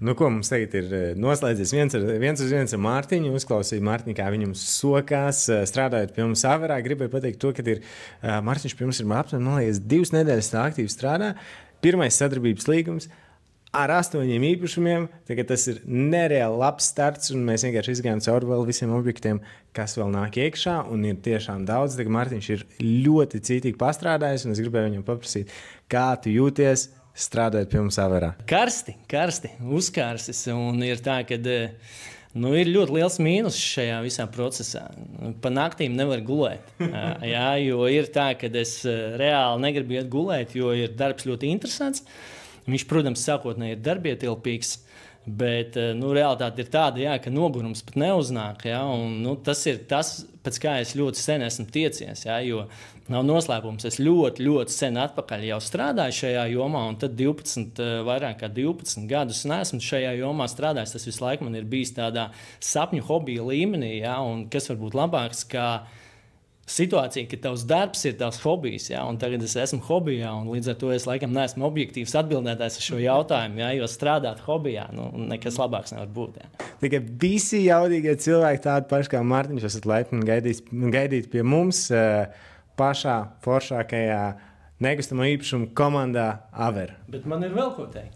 Nu, ko mums tagad ir noslēdzies viens uz viens ar Mārtiņu. Uzklausīju Mārtiņu, kā viņam sokās, strādājot pie mums Averā. Gribēju pateikt to, ka Mārtiņš pie mums ir aptuveni, man liekas, 2 nedēļas tā aktīvi strādā. Pirmais sadarbības līgums ar 8 īpašumiem. Tas ir nereāli labs starts, un mēs vienkārši izgājām cauri vēl visiem objektiem, kas vēl nāk iekšā, un ir tiešām daudz. Mārtiņš ir ļoti cītīgi pastrādājis, un es gribēju viņam paprasīt, kā tu jūties strādājot pie mums Averā. Karsti, uzkārsis, un ir tā, ka ir ļoti liels mīnus šajā visā procesā. Pa naktīm nevar gulēt, jo ir tā, ka es reāli negribu iet gulēt, jo ir darbs ļoti interesants. Viņš, protams, sākotnēji ir darbietilpīgs, bet realitāte ir tāda, ka nogurums pat neuznāk. Tas ir tas, pēc kā es ļoti sen esmu tiecies. Jo nav noslēpums, es ļoti, ļoti sen atpakaļ jau strādāju šajā jomā, un tad vairāk kā 12 gadus neesmu šajā jomā strādājis. Tas visu laiku man ir bijis tādā sapņu hobija līmenī, un kas var būt labāks, kā situācija, ka tavs darbs ir tavs hobijs, un tagad es esmu hobijā, un līdz ar to es laikam neesmu objektīvs atbildētājs uz šo jautājumu, jo strādāt hobijā, nekas labāks nevar būt. Tikai visi jaudīgie cilvēki tādi paši kā Mārtiņš, esat laipni gaidīt pie mums pašā foršākajā nekustamo īpašumu komandā Aver. Bet man ir vēl ko teikt.